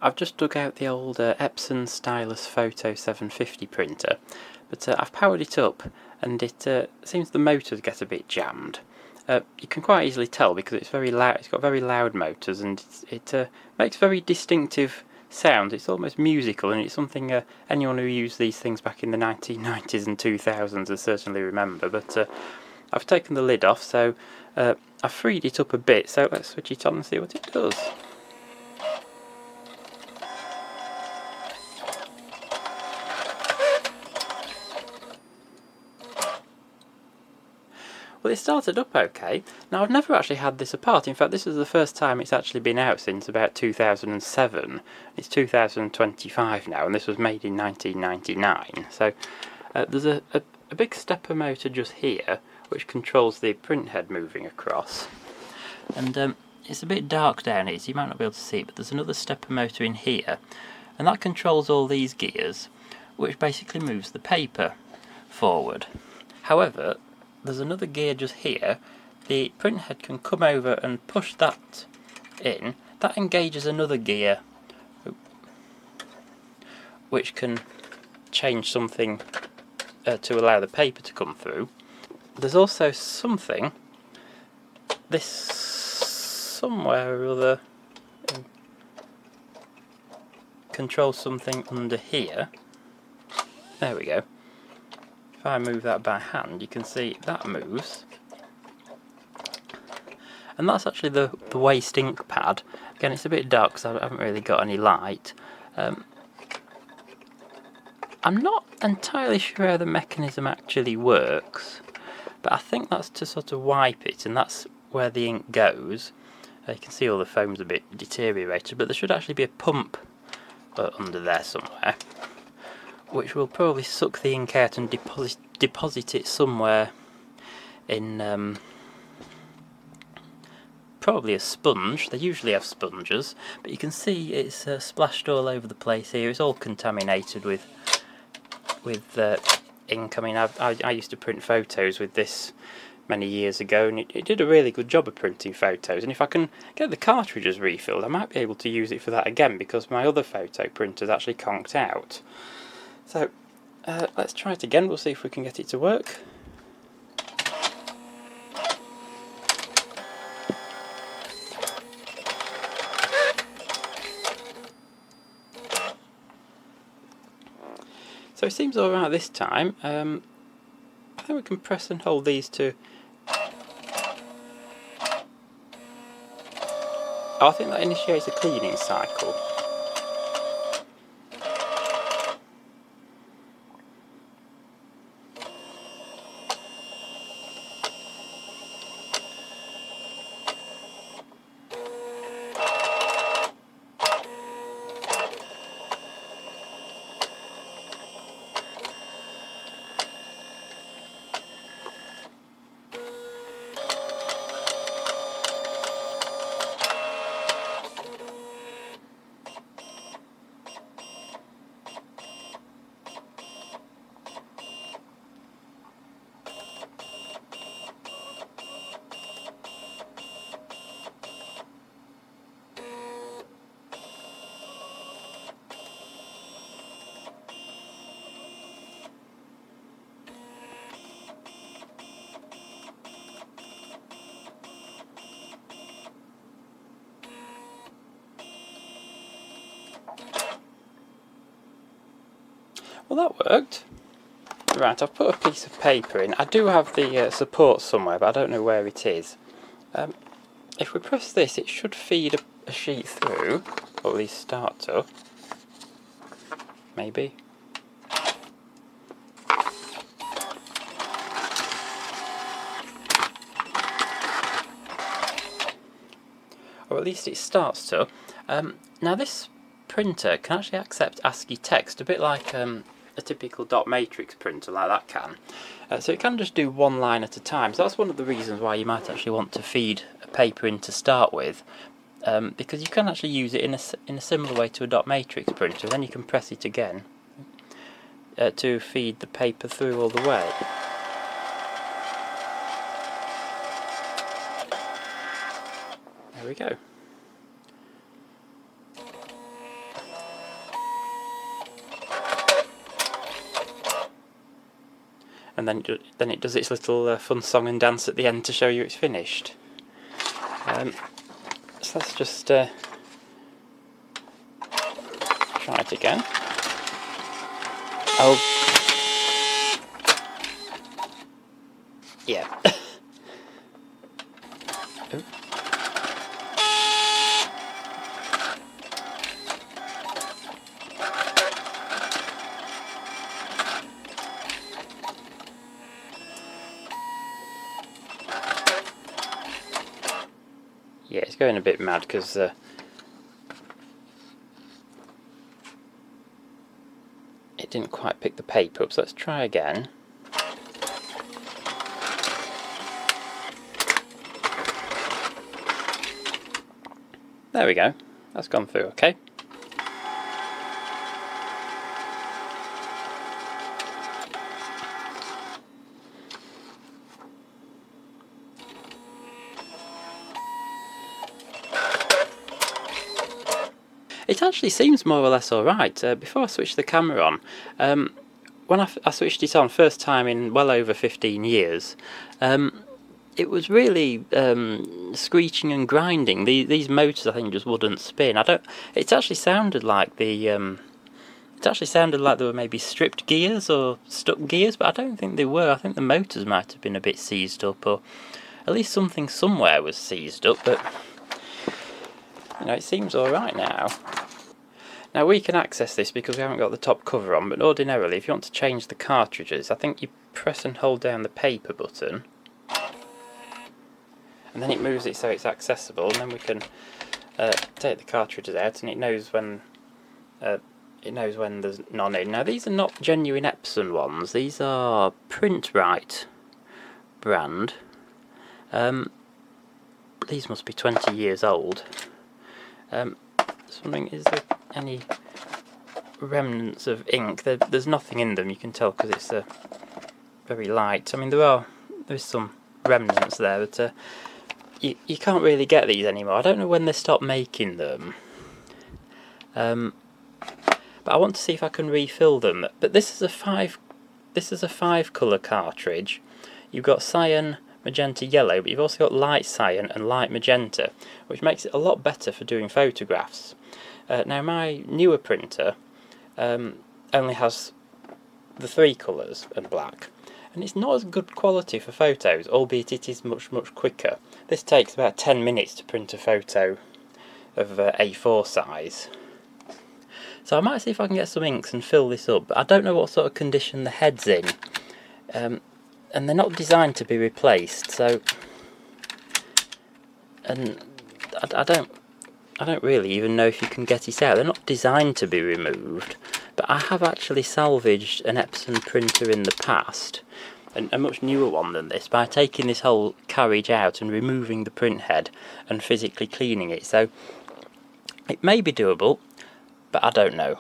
I've just dug out the old Epson Stylus Photo 750 printer, but I've powered it up and it seems the motors get a bit jammed. You can quite easily tell because it's very loud. It's got very loud motors and it makes very distinctive sounds. It's almost musical, and it's something anyone who used these things back in the 1990s and 2000s will certainly remember. But I've taken the lid off, so I've freed it up a bit, so let's switch it on and see what it does. Well, it started up okay. Now, I've never actually had this apart. In fact, this is the first time it's actually been out since about 2007. It's 2025 now, and this was made in 1999. So there's a big stepper motor just here, which controls the print head moving across. And it's a bit dark down here, so you might not be able to see it, but there's another stepper motor in here, and that controls all these gears, which basically moves the paper forward. However, there's another gear just here. The print head can come over and push that in. That engages another gear which can change something to allow the paper to come through. There's also something, this somewhere or other controls something under here. There we go. If I move that by hand, you can see that moves. And that's actually the waste ink pad. Again, it's a bit dark because I haven't really got any light. I'm not entirely sure how the mechanism actually works, but I think that's to sort of wipe it, and that's where the ink goes. You can see all the foam's a bit deteriorated, but there should actually be a pump under there somewhere, which will probably suck the ink out and deposit it somewhere in probably a sponge. They usually have sponges, but you can see it's splashed all over the place here. It's all contaminated with ink. I mean, I used to print photos with this many years ago, and it did a really good job of printing photos, and if I can get the cartridges refilled I might be able to use it for that again, because my other photo printer's actually conked out. So let's try it again. We'll see if we can get it to work. So it seems alright this time. I think we can press and hold these two. Oh, I think that initiates a cleaning cycle. Well, that worked. Right, I've put a piece of paper in. I do have the support somewhere, but I don't know where it is. If we press this, it should feed a sheet through, or at least start to. Maybe. Or at least it starts to. Now this printer can actually accept ASCII text, a bit like a typical dot matrix printer like that can. So it can just do one line at a time. So that's one of the reasons why you might actually want to feed a paper in to start with, because you can actually use it in a similar way to a dot matrix printer. Then you can press it again to feed the paper through all the way. There we go. and then it does its little fun song and dance at the end to show you it's finished. So let's just try it again. Oh, yeah. Ooh. Yeah, it's going a bit mad because it didn't quite pick the paper up, so let's try again. There we go, that's gone through okay. It actually seems more or less alright. Before I switched the camera on, when I switched it on first time in well over 15 years, it was really screeching and grinding. These motors, I think, just wouldn't spin. It actually sounded like they were maybe stripped gears or stuck gears, but I don't think they were. I think the motors might have been a bit seized up, or at least something somewhere was seized up. But you know, it seems alright now. Now we can access this because we haven't got the top cover on, but ordinarily if you want to change the cartridges, I think you press and hold down the paper button, and then it moves it so it's accessible, and then we can take the cartridges out, and it knows when there's none in. Now these are not genuine Epson ones, these are Print-Rite brand. These must be 20 years old. Just wondering, is there any remnants of ink? There's nothing in them, you can tell, because it's very light. I mean, there's some remnants there, but you can't really get these anymore. I don't know when they stopped making them, but I want to see if I can refill them. But this is a 5-colour cartridge. You've got cyan, magenta, yellow, but you've also got light cyan and light magenta, which makes it a lot better for doing photographs. Now my newer printer only has the 3 colours and black, and it's not as good quality for photos, albeit it is much quicker. This takes about 10 minutes to print a photo of A4 size. So I might see if I can get some inks and fill this up, but I don't know what sort of condition the head's in. And they're not designed to be replaced, so, and I don't really even know if you can get it out. They're not designed to be removed, but I have actually salvaged an Epson printer in the past, a much newer one than this, by taking this whole carriage out and removing the print head and physically cleaning it. So it may be doable, but I don't know.